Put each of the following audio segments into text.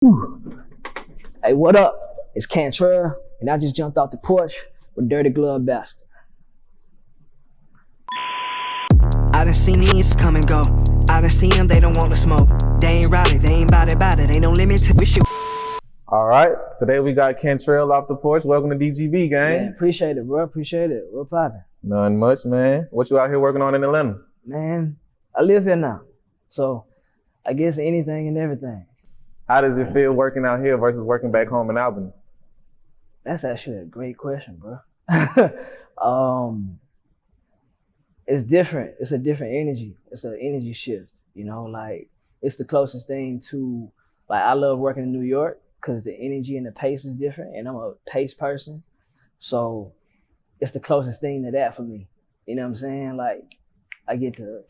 Whew. Hey, what up? It's Cantrell, and I just jumped off the porch with Dirty Glove Bastard. I done seen these come and go. I done seen them, they don't want to smoke. They ain't rowdy, they ain't bout it. Ain't no limit to this shit. All right, today we got Cantrell off the porch. Welcome to DGB, gang. Man, appreciate it, bro. Appreciate it. What poppin'? Nothing much, man. What you out here working on in Atlanta? Man, I live here now, so I guess anything and everything. How does it feel working out here versus working back home in Albany? That's actually a great question, bro. It's different. It's a different energy. It's an energy shift, you know, like it's the closest thing to, like, I love working in New York because the energy and the pace is different, and I'm a pace person. So it's the closest thing to that for me. You know what I'm saying? Like, I get to,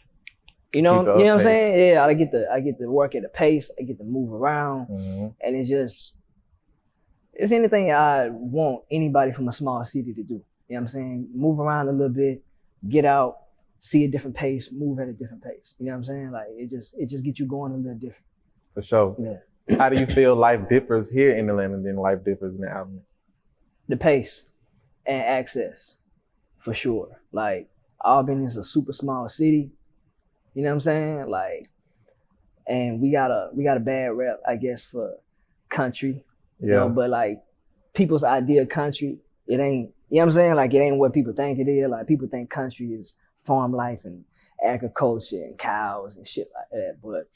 you know what I'm saying? Yeah, I get to work at a pace. I get to move around, and it's anything I want anybody from a small city to do. You know what I'm saying? Move around a little bit, get out, see a different pace, move at a different pace. You know what I'm saying? Like, it just gets you going a little different. For sure. Yeah. How do you feel life differs here in Atlanta than life differs in Albany? The pace and access, for sure. Like, Albany is a super small city. You know what I'm saying? Like, and we got a bad rep, I guess, for country. Yeah. You know, but like, people's idea of country, it ain't, you know what I'm saying? Like, it ain't what people think it is. Like, people think country is farm life and agriculture and cows and shit like that. But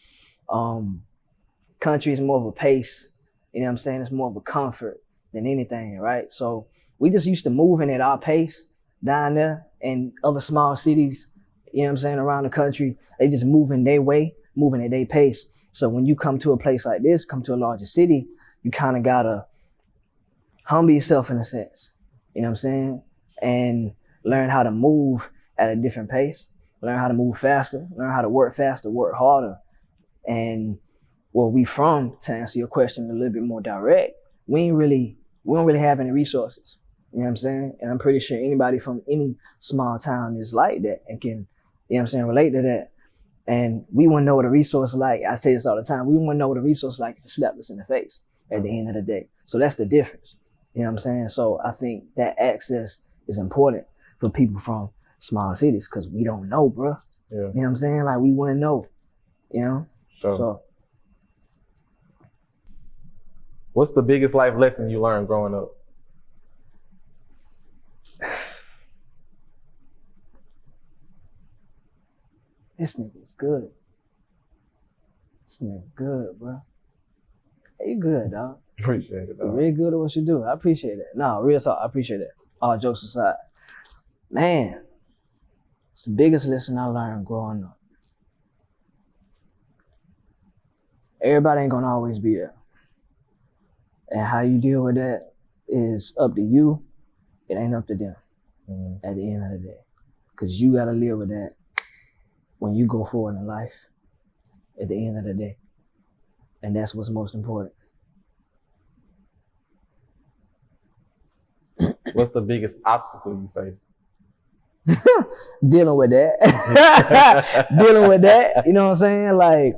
country is more of a pace. You know what I'm saying? It's more of a comfort than anything, right? So we just used to moving at our pace down there, and other small cities, you know what I'm saying, around the country, they just moving their way, moving at their pace. So when you come to a place like this, come to a larger city, you kind of gotta humble yourself in a sense, you know what I'm saying? And learn how to move at a different pace, learn how to move faster, learn how to work faster, work harder. And where we from, to answer your question a little bit more direct, we don't really have any resources. You know what I'm saying? And I'm pretty sure anybody from any small town is like that and can, you know what I'm saying, relate to that. And we wouldn't know what a resource like. I say this all the time. We wouldn't know what a resource like if it slapped us in the face at the end of the day. So that's the difference. You know what I'm saying? So I think that access is important for people from small cities because we don't know, bro. Yeah. You know what I'm saying? Like, we wouldn't know, you know? Sure. So what's the biggest life lesson you learned growing up? this nigga's good. This nigga good, bro. Hey, you good, dog. Appreciate it, You're dog. really good at what you do. I appreciate it. No, real talk, I appreciate it. All jokes aside. Man, it's the biggest lesson I learned growing up. Everybody ain't gonna always be there. And how you deal with that is up to you. It ain't up to them at the end of the day. Because you gotta live with that when you go forward in life at the end of the day. And that's what's most important. What's the biggest obstacle you face? Dealing with that. Dealing with that, you know what I'm saying? Like,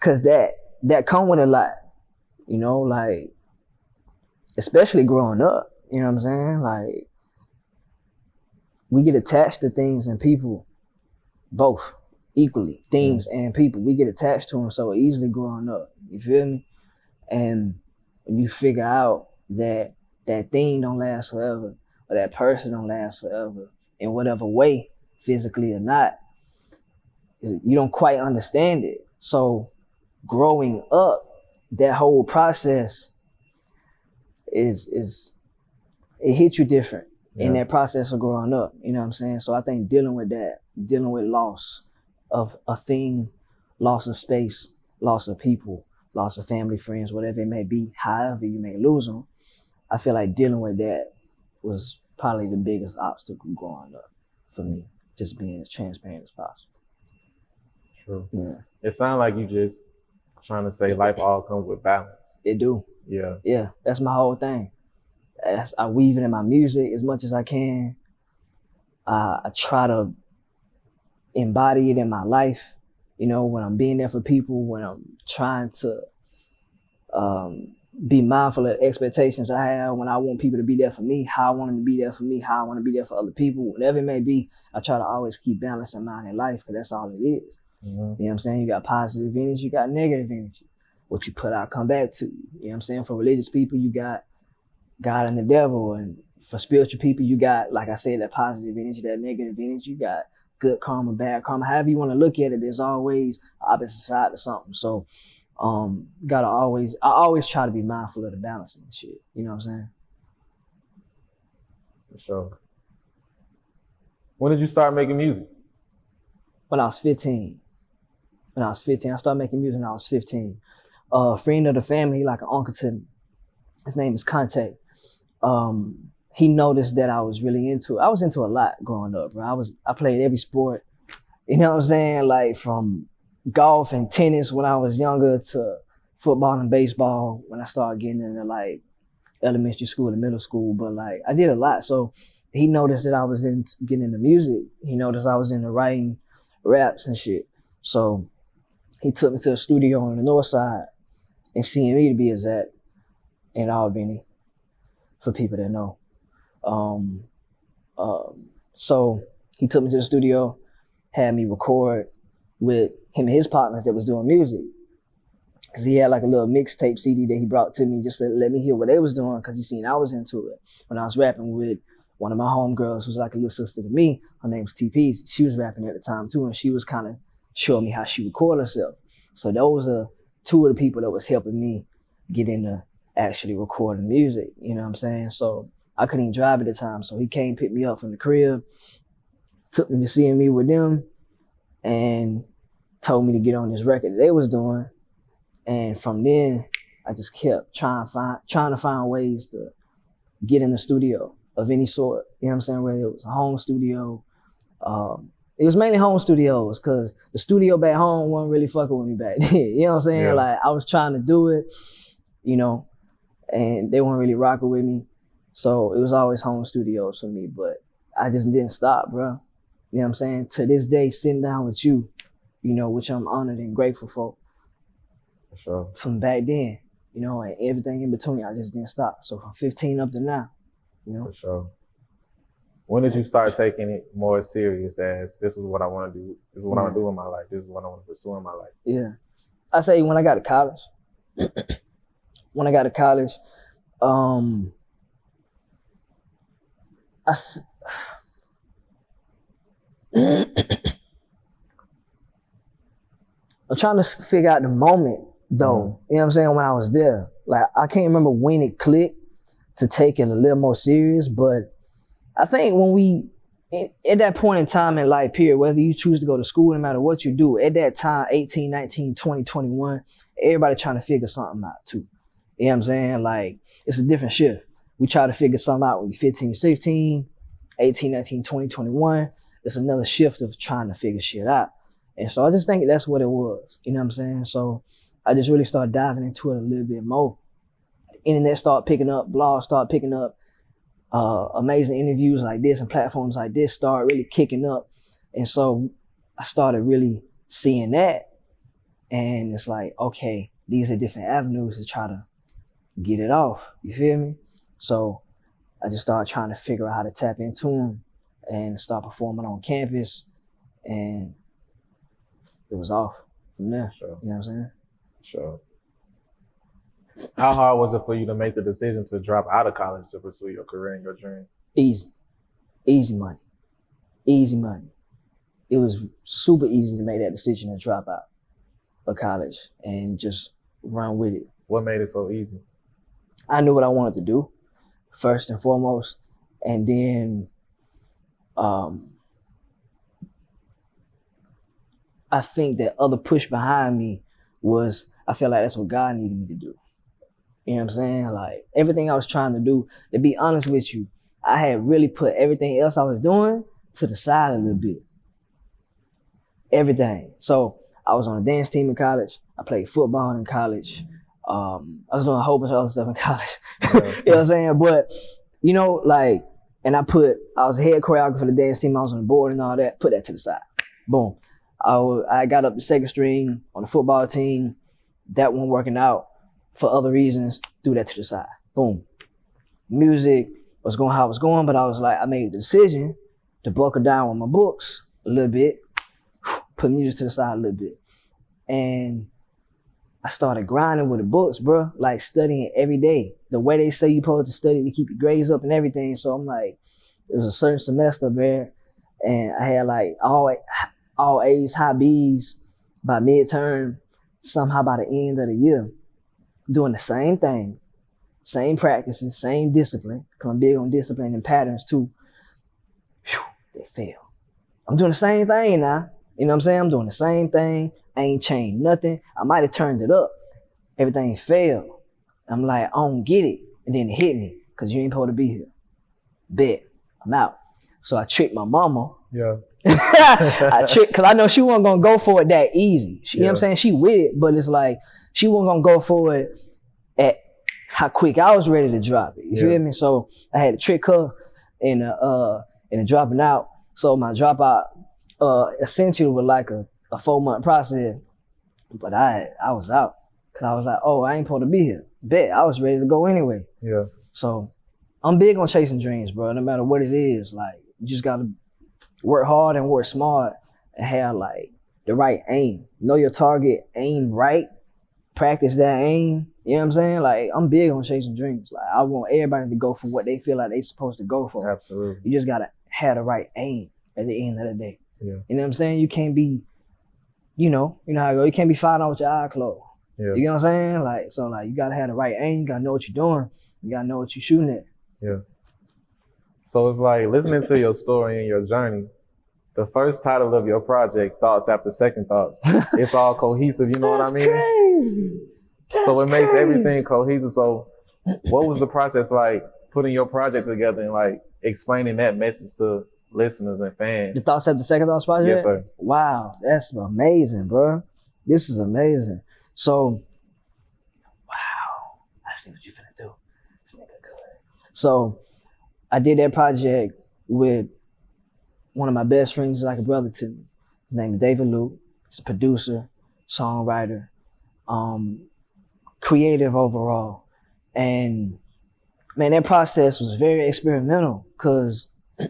cause that come with a lot, you know, like, especially growing up, you know what I'm saying? Like, we get attached to things and people, both equally, things and people. We get attached to them so easily growing up, you feel me? And when you figure out that that thing don't last forever, or that person don't last forever, in whatever way, physically or not, you don't quite understand it. So growing up, that whole process is it hits you different in that process of growing up, you know what I'm saying? So I think dealing with that, dealing with loss of a thing, loss of space, loss of people, loss of family, friends, whatever it may be, however you may lose them, I feel like dealing with that was probably the biggest obstacle growing up for me, just being as transparent as possible. True. Yeah. It sounds like you just trying to say life all comes with balance. It do. Yeah. Yeah, that's my whole thing. I weave it in my music as much as I can. I try to embody it in my life, you know, when I'm being there for people, when I'm trying to be mindful of the expectations I have when I want people to be there for me, how I want them to be there for me, how I want to be there for other people, whatever it may be. I try to always keep balance in mind in life because that's all it is. You know what I'm saying? You got positive energy, you got negative energy. What you put out come back to you. You know what I'm saying? For religious people, you got God and the devil. And for spiritual people, you got, like I said, that positive energy, that negative energy. You got good karma, bad karma. However you want to look at it, there's always opposite side to something. So I always try to be mindful of the balance and shit. You know what I'm saying? For sure. When did you start making music? When I was 15. I started making music when I was 15. A friend of the family, like an uncle to me, his name is Cantrell. He noticed that I was really into it. I was into a lot growing up, bro. I played every sport. You know what I'm saying? Like from golf and tennis when I was younger to football and baseball when I started getting into like elementary school and middle school. But like I did a lot. So he noticed that I was getting into music. He noticed I was into writing raps and shit. So he took me to a studio on the north side in CME to be exact, in Albany, for people that know. So he took me to the studio, had me record with him and his partners that was doing music. Cause he had like a little mixtape CD that he brought to me just to let me hear what they was doing, cause he seen I was into it. When I was rapping with one of my homegirls who's like a little sister to me, her name was TP. She was rapping at the time too, and she was kind of showing me how she recorded herself. So those are two of the people that was helping me get into actually recording music, you know what I'm saying? So I couldn't even drive at the time, so he came pick me up from the crib, took me to CME with them, and told me to get on this record that they was doing. And from then, I just kept trying to find ways to get in the studio of any sort. You know what I'm saying? Whether it was a home studio. It was mainly home studios because the studio back home wasn't really fucking with me back then. You know what I'm saying? Yeah. Like I was trying to do it, you know, and they weren't really rocking with me. So it was always home studios for me, but I just didn't stop, bro. You know what I'm saying? To this day, sitting down with you, you know, which I'm honored and grateful for. For sure. From back then, you know, and everything in between, I just didn't stop. So from 15 up to now, you know. For sure. When did you start taking it more serious as this is what I want to do, this is what I want to do in my life, this is what I want to pursue in my life? Yeah. I say when I got to college. When I got to college, I'm trying to figure out the moment though, you know what I'm saying, when I was there. Like I can't remember when it clicked to take it a little more serious, but I think when we, at that point in time in life period, whether you choose to go to school, no matter what you do, at that time, 18, 19, 20, 21, everybody trying to figure something out too. You know what I'm saying? Like, it's a different shift. We try to figure something out when you're 15, 16, 18, 19, 20, 21. It's another shift of trying to figure shit out. And so I just think that's what it was. You know what I'm saying? So I just really started diving into it a little bit more. The internet started picking up, blogs started picking up, amazing interviews like this and platforms like this started really kicking up. And so I started really seeing that. And it's like, okay, these are different avenues to try to get it off. You feel me? So I just started trying to figure out how to tap into them and start performing on campus. And it was off from there. Sure. You know what I'm saying? Sure. How hard was it for you to make the decision to drop out of college to pursue your career and your dream? Easy. Easy money. Easy money. It was super easy to make that decision to drop out of college and just run with it. What made it so easy? I knew what I wanted to do, first and foremost. And then I think that other push behind me was, I felt like that's what God needed me to do. You know what I'm saying? Like everything I was trying to do, to be honest with you, I had really put everything else I was doing to the side a little bit. Everything. So I was on a dance team in college. I played football in college. I was doing a whole bunch of other stuff in college. You know what I'm saying? But, you know, like, and I was head choreographer for the dance team. I was on the board and all that. Put that to the side. Boom. I got up to second string on the football team. That one working out. for other reasons, threw that to the side. Boom. Music was going how it was going, but I was like, I made the decision to buckle down with my books a little bit, put music to the side a little bit. And I started grinding with the books, bro, like studying every day. The way they say you're supposed to study to keep your grades up and everything. So I'm like, it was a certain semester, man, and I had like all A's, high B's by midterm, somehow by the end of the year, doing the same thing, same practices, same discipline, because I'm big on discipline and patterns too. Whew, they fail. I'm doing the same thing now. You know what I'm saying? I'm doing the same thing. I ain't changed nothing. I might have turned it up. Everything failed. I'm like, I don't get it. And then it hit me, because you ain't supposed to be here. Bet. I'm out. So I tricked my mama. Yeah. I tricked, because I know she wasn't going to go for it that easy. You know what I'm saying? She with it, but it's like, she wasn't going to go for it at how quick I was ready to drop it. You feel me? So I had to trick her in dropping out. So my dropout essentially was like a 4-month process. But I was out, because I was like, oh, I ain't supposed to be here. Bet. I was ready to go anyway. Yeah. So I'm big on chasing dreams, bro. No matter what it is, like, you just gotta work hard and work smart and have like the right aim. Know your target, aim right, practice that aim. You know what I'm saying? Like, I'm big on chasing dreams. Like, I want everybody to go for what they feel like they supposed to go for. Absolutely. You just gotta have the right aim at the end of the day. Yeah. You know what I'm saying? You can't be, you know how I go. You can't be fighting out with your eye closed. Yeah. You know what I'm saying? Like, so like, you gotta have the right aim. You gotta know what you're doing. You gotta know what you're shooting at. Yeah. So it's like listening to your story and your journey. The first title of your project, Thoughts After Second Thoughts, it's all cohesive. You know what I mean? Crazy. So it makes everything cohesive. So what was the process like putting your project together and like explaining that message to listeners and fans? The Thoughts After Second Thoughts project? Yes, sir. Wow, that's amazing, bro. This is amazing. So, wow, I see what you finna do. This nigga good. So, I did that project with one of my best friends, like a brother to me. His name is David Luke. He's a producer, songwriter, creative overall. And man, that process was very experimental, because we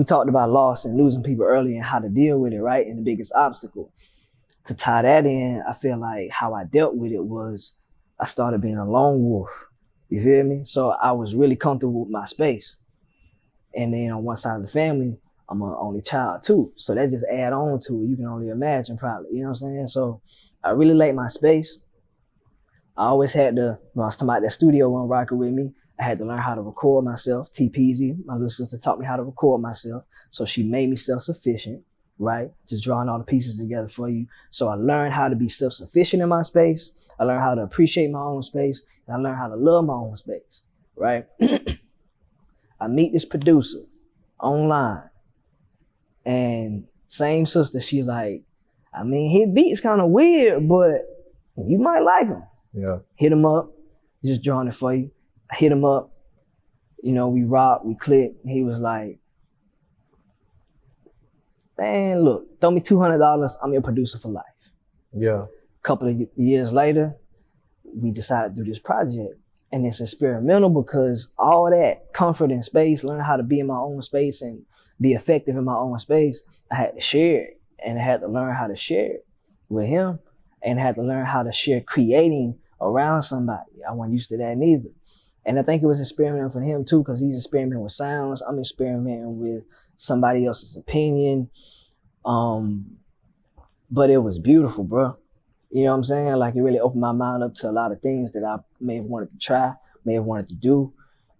talked about loss and losing people early and how to deal with it, right? And the biggest obstacle. To tie that in, I feel like how I dealt with it was I started being a lone wolf. You feel me? So I was really comfortable with my space. And then on one side of the family, I'm an only child too. So that just add on to it. You can only imagine probably, you know what I'm saying? So I really liked my space. I always had to, when I was talking about that studio one rocking with me, I had to learn how to record myself. T Peasy, my little sister, taught me how to record myself. So she made me self-sufficient, right? Just drawing all the pieces together for you. So I learned how to be self-sufficient in my space. I learned how to appreciate my own space. And I learned how to love my own space, right? I meet this producer online, and same sister, she's like, I mean, his beat's kind of weird, but you might like him. Yeah. Hit him up, just drawing it for you. I hit him up, you know, we rock, we click. He was like, man, look, throw me $200, I'm your producer for life. Yeah. A couple of years later, we decided to do this project. And it's experimental because all that comfort in space, learn how to be in my own space and be effective in my own space, I had to share it. And I had to learn how to share it with him, and I had to learn how to share creating around somebody. I wasn't used to that neither. And I think it was experimental for him too, because he's experimenting with sounds. I'm experimenting with somebody else's opinion. But it was beautiful, bro. You know what I'm saying? Like, it really opened my mind up to a lot of things that I may have wanted to try, may have wanted to do.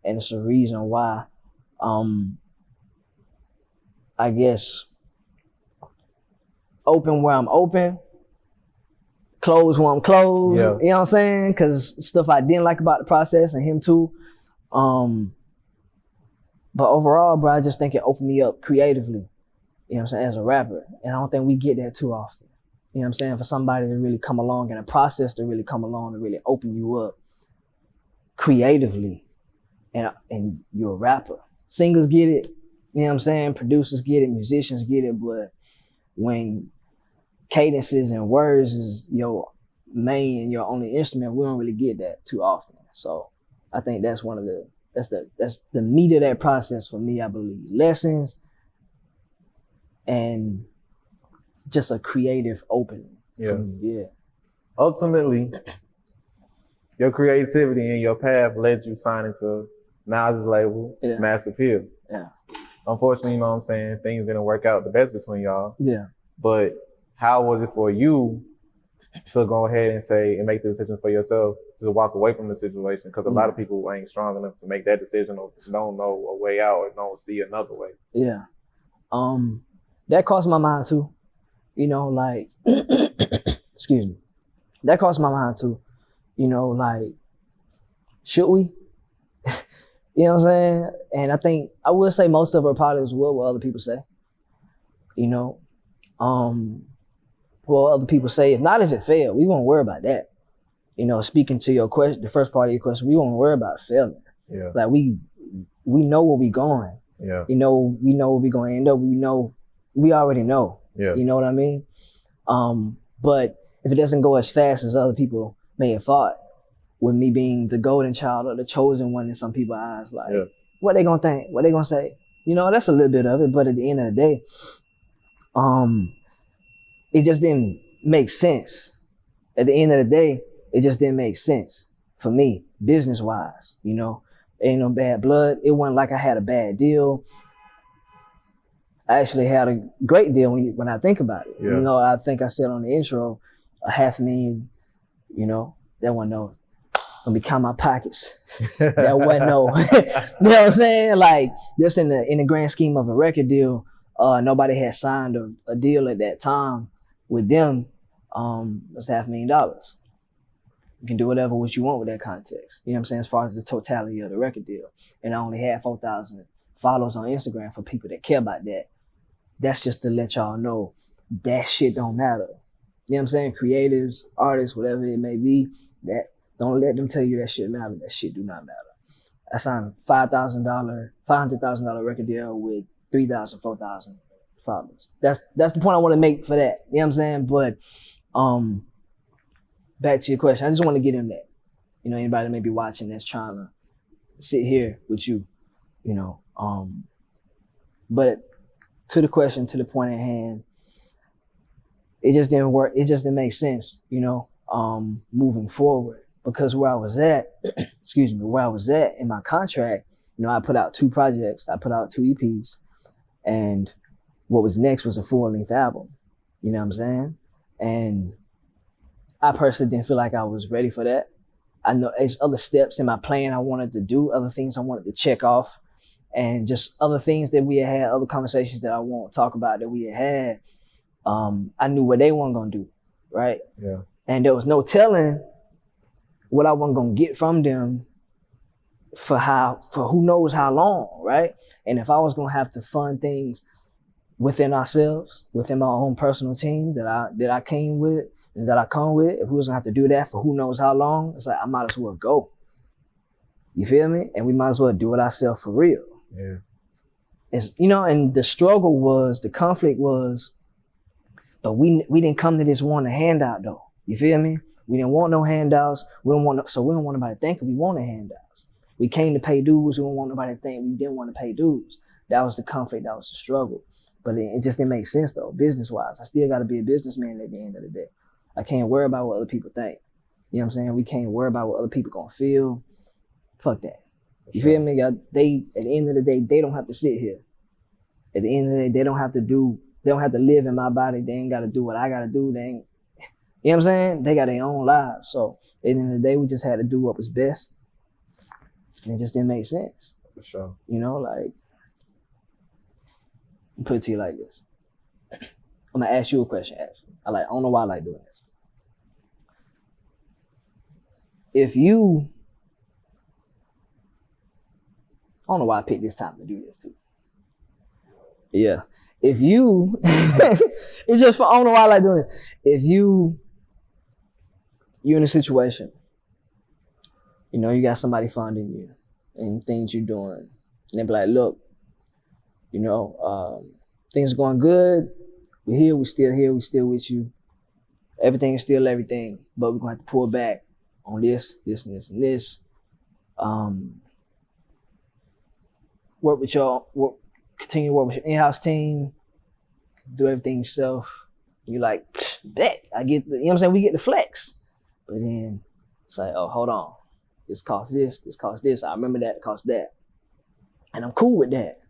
And it's a reason why, I guess, open where I'm open, close where I'm closed. Yeah. You know what I'm saying? Because stuff I didn't like about the process, and him too. But overall, bro, I just think it opened me up creatively, you know what I'm saying, as a rapper. And I don't think we get that too often. You know what I'm saying? For somebody to really come along, and a process to really come along to really open you up creatively, and you're a rapper. Singers get it, you know what I'm saying? Producers get it, musicians get it, but when cadences and words is your main and your only instrument, we don't really get that too often. So I think that's that's the meat of that process for me, I believe. Lessons and just a creative opening. Yeah. For me. Yeah. Ultimately, your creativity and your path led you signing to Nas's label, Yeah. Mass Appeal. Yeah. Unfortunately, you know what I'm saying, things didn't work out the best between y'all. Yeah. But how was it for you to go ahead and say and make the decision for yourself to walk away from the situation? Because a lot of people ain't strong enough to make that decision or don't know a way out or don't see another way. Yeah. That crossed my mind too. You know, like, excuse me. That crossed my mind too. You know, like, should we? You know what I'm saying? And I think, I would say most of our products will what other people say. You know? What other people say. If not, if it failed, we won't worry about that. You know, speaking to your question, the first part of your question, we won't worry about failing. Yeah. Like, we know where we going. Yeah. You know, we know where we gonna end up. We already know. Yeah. You know what I mean? But if it doesn't go as fast as other people may have thought, with me being the golden child or the chosen one in some people's eyes, like, what they gonna think? What they gonna say? You know, that's a little bit of it, but at the end of the day, it just didn't make sense. At the end of the day, it just didn't make sense for me, business-wise, you know? Ain't no bad blood. It wasn't like I had a bad deal. I actually had a great deal when I think about it. Yeah. You know, I think I said on the intro, $500,000, you know, that wasn't no, gonna be counting my pockets. That wasn't no, you know what I'm saying? Like, just in the grand scheme of a record deal, nobody had signed a deal at that time with them. It was $500,000. You can do whatever what you want with that context. You know what I'm saying? As far as the totality of the record deal. And I only had 4,000 followers on Instagram for people that care about that. That's just to let y'all know that shit don't matter. You know what I'm saying? Creatives, artists, whatever it may be, that don't let them tell you that shit matter. That shit do not matter. I signed $500,000 record deal with 3,000, 4,000 followers. That's the point I want to make for that. You know what I'm saying? But back to your question, I just want to get in that. You know, anybody that may be watching that's trying to sit here with you, you know. But to the question, to the point at hand, it just didn't work. It just didn't make sense, you know, moving forward. Because where I was at, where I was at in my contract, you know, I put out 2 projects. I put out 2 EPs. And what was next was a full-length album. You know what I'm saying? And I personally didn't feel like I was ready for that. I know there's other steps in my plan I wanted to do, other things I wanted to check off, and just other things that we had, other conversations that I won't talk about that we had. I knew what they weren't gonna do, right? Yeah. And there was no telling what I wasn't gonna get from them for who knows how long, right? And if I was gonna have to fund things within ourselves, within my own personal team that I came with and that I come with, if we was gonna have to do that for who knows how long, it's like I might as well go. You feel me? And we might as well do it ourselves for real. Yeah. It's, you know, and the struggle was, the conflict was, but we didn't come to this wanting a handout though. You feel me? We didn't want no handouts. We don't want nobody to think we wanted handouts. We came to pay dues. We don't want nobody to think we didn't want to pay dues. That was the conflict. That was the struggle. But it just didn't make sense though, business-wise. I still got to be a businessman at the end of the day. I can't worry about what other people think. You know what I'm saying? We can't worry about what other people gonna feel. Fuck that. You feel me? They, at the end of the day, they don't have to sit here. At the end of the day, they don't have to live in my body. They ain't got to do what I got to do. They ain't, you know what I'm saying? They got their own lives. So at the end of the day, we just had to do what was best. And it just didn't make sense. For sure. You know, like, I'll put it to you like this. I'm going to ask you a question, actually. I don't know why I like doing this. I don't know why I picked this time to do this too. Yeah. It's just for, I don't know why I like doing it. If you're in a situation, you know, you got somebody funding you and things you're doing, and they be like, look, you know, things are going good. We're here, we're still with you. Everything is still everything, but we're gonna have to pull back on this, this, and this, and this. Work with continue to work with your in-house team, do everything yourself. You like, bet, I get the, you know what I'm saying? We get the flex. But then it's like, oh, hold on. This costs this. I remember that, it costs that. And I'm cool with that.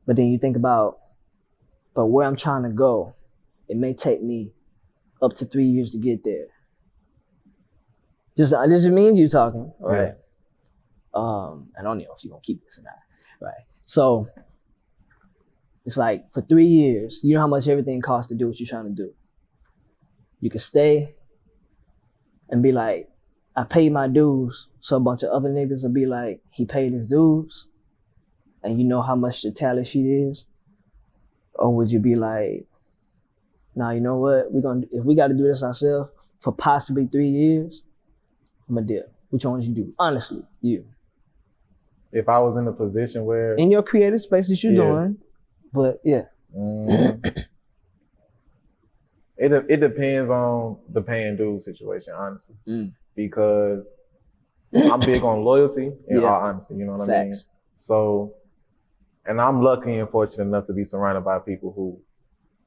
But then you think about, but where I'm trying to go, it may take me up to 3 years to get there. This is me and you talking, right? Yeah. I don't know if you're gonna keep this or not, right? So it's like for 3 years, you know how much everything costs to do what you're trying to do. You can stay and be like, I paid my dues, so a bunch of other niggas will be like, he paid his dues, and you know how much the tally sheet is? Or would you be like, nah, you know what? If we got to do this ourselves for possibly 3 years, I'm a deal. Which one would you do? Honestly, you. If I was in a position where in your creative space that you're doing, but yeah. It depends on the paying dues situation, honestly. Because I'm big on loyalty in all honesty, you know what I mean? So, and I'm lucky and fortunate enough to be surrounded by people who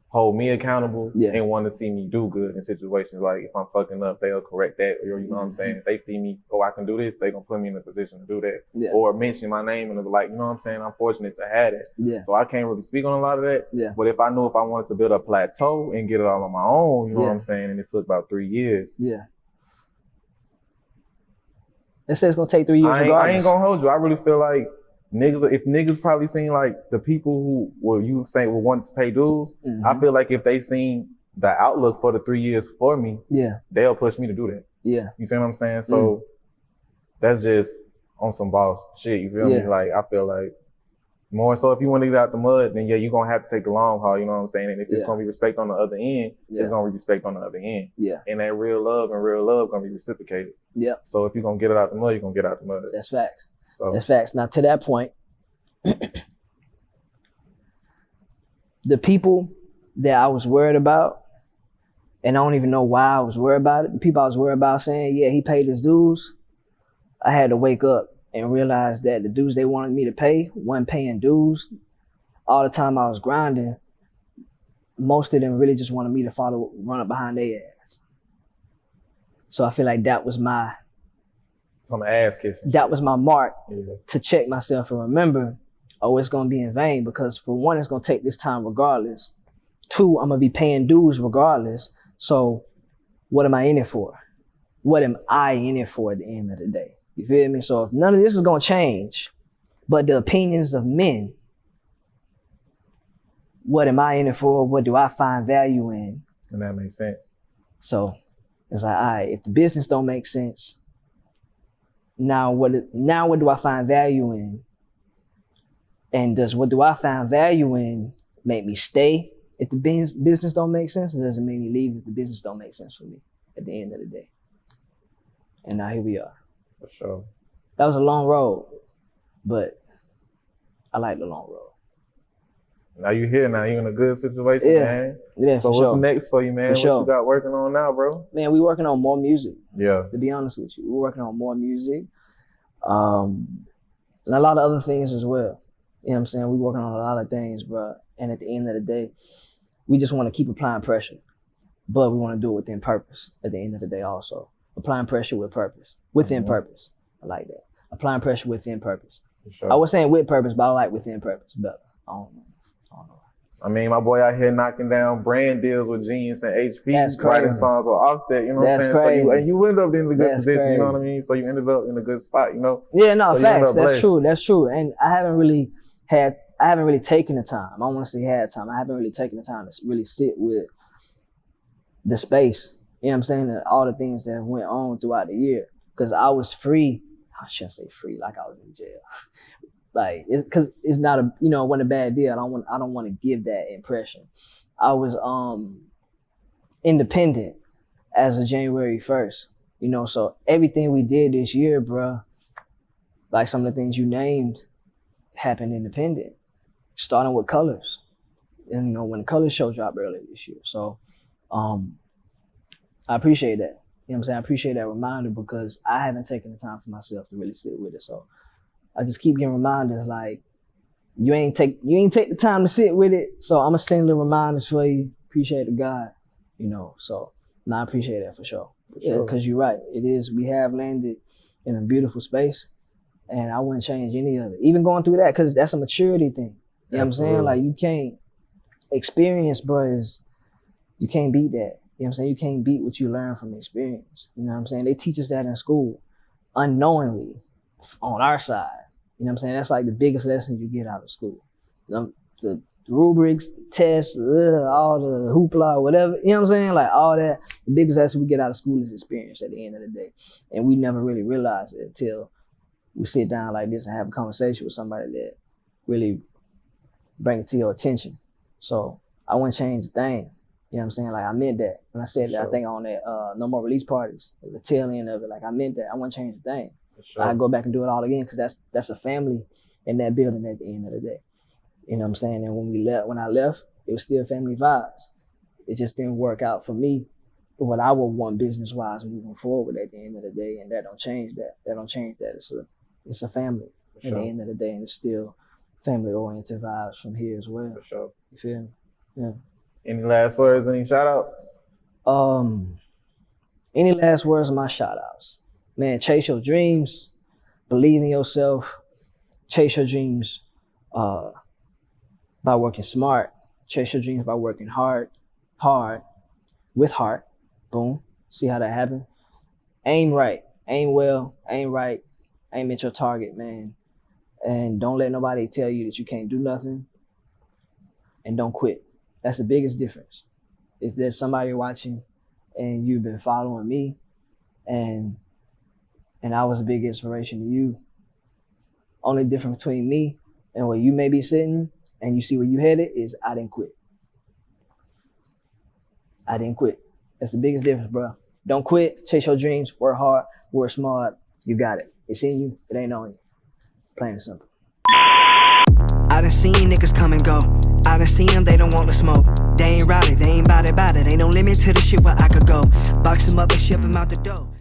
hold me accountable and want to see me do good in situations. Like if I'm fucking up, they'll correct that, or you know what I'm saying? If they see me, oh, I can do this, they gonna put me in a position to do that. Or mention my name and they'll be like, you know what I'm saying? I'm fortunate to have that. So I can't really speak on a lot of that. But if I knew if I wanted to build a plateau and get it all on my own, you know what I'm saying? And it took about 3 years. It says it's gonna take 3 years regardless. I ain't gonna hold you. I really feel like if niggas probably seen like the people who you saying will want to pay dues, I feel like if they seen the outlook for the 3 years for me, they'll push me to do that. You see what I'm saying? So that's just on some boss shit. You feel me? Like I feel like more so if you want to get out the mud, then you're gonna have to take the long haul. You know what I'm saying? And if it's gonna be respect on the other end, it's gonna be respect on the other end. And that real love gonna be reciprocated. So if you're gonna get it out the mud, you're gonna get out the mud. That's facts. So that's facts. Now to that point, the people that I was worried about, and I don't even know why I was worried about it, the people I was worried about saying, yeah, he paid his dues, I had to wake up and realize that the dues they wanted me to pay wasn't paying dues. All the time I was grinding, most of them really just wanted me to run up behind their ass. So I feel like that was my some ass kissing. That was my mark to check myself and remember, oh, it's gonna be in vain, because for one, it's gonna take this time regardless. Two, I'm gonna be paying dues regardless. So what am I in it for? What am I in it for at the end of the day? You feel me? So if none of this is gonna change, but the opinions of men, what am I in it for? What do I find value in? And that makes sense. So it's like, all right, if the business don't make sense, now what do I find value in? And does what do I find value in make me stay if the business don't make sense, or does it make me leave if the business don't make sense for me at the end of the day? And now here we are. For sure. That was a long road, but I like the long road. Now you here, now you in a good situation, man. Yeah, so what's next for you, man? What you got working on now, bro? Man, we working on more music. Yeah. To be honest with you, we're working on more music. And a lot of other things as well. You know what I'm saying? We're working on a lot of things, bro. And at the end of the day, we just want to keep applying pressure, but we want to do it within purpose at the end of the day also. Applying pressure with purpose. Within purpose. I like that. Applying pressure within purpose. For sure. I was saying with purpose, but I like within purpose better. I don't know. I mean, my boy out here knocking down brand deals with Genius and HP, writing songs with Offset, you know what I'm saying? Crazy. So you ended up in a good position, you know what I mean? So you ended up in a good spot, you know? Yeah, no, so facts. That's true. And I haven't really taken the time. I don't want to say had time. I haven't really taken the time to really sit with the space, you know what I'm saying? And all the things that went on throughout the year. Because I was free. I shouldn't say free, like I was in jail. Like, because it's not it wasn't a bad deal. I don't want to give that impression. I was independent as of January 1st, so everything we did this year, bruh, like some of the things you named, happened independent, starting with Colors. And when the Colors show dropped earlier this year. So I appreciate that. You know what I'm saying? I appreciate that reminder because I haven't taken the time for myself to really sit with it. So I just keep getting reminders like, you ain't take the time to sit with it. So I'm gonna send little reminders for you. Appreciate the God, you know. So I appreciate that for sure. Yeah, because you're right. It is. We have landed in a beautiful space, and I wouldn't change any of it. Even going through that, because that's a maturity thing. You know what I'm saying? Like you can't experience, bro. You can't beat that. You know what I'm saying? You can't beat what you learn from experience. You know what I'm saying? They teach us that in school, unknowingly, on our side. You know what I'm saying? That's like the biggest lesson you get out of school. The rubrics, the tests, all the hoopla, whatever. You know what I'm saying? Like all that. The biggest lesson we get out of school is experience at the end of the day. And we never really realize it until we sit down like this and have a conversation with somebody that really bring it to your attention. So I wouldn't change a thing. You know what I'm saying? Like I meant that. When I said that, I think on that No More Release Parties, the tail end of it, like I meant that. I wouldn't change a thing. I'd go back and do it all again because that's a family in that building at the end of the day. You know what I'm saying? And when I left, it was still family vibes. It just didn't work out for me what I would want business-wise moving forward at the end of the day, and that don't change that. That don't change that. It's a family at the end of the day, and it's still family-oriented vibes from here as well. For sure. You feel me? Yeah. Any last words, any shout-outs? Any last words of my shout-outs? Man, chase your dreams, believe in yourself, chase your dreams by working smart, chase your dreams by working hard, with heart, boom, see how that happen. Aim right, aim well, aim right, aim at your target, man. And don't let nobody tell you that you can't do nothing, and don't quit. That's the biggest difference. If there's somebody watching and you've been following me and I was a big inspiration to you, only difference between me and where you may be sitting and you see where you headed is I didn't quit. I didn't quit. That's the biggest difference, bro. Don't quit, chase your dreams, work hard, work smart, you got it. It's in you, it ain't on you. Plain and simple. I done seen niggas come and go. I done seen them, they don't want to smoke. They ain't rowdy, they ain't bout it. Ain't no limit to the shit where I could go. Box them up and ship them out the door.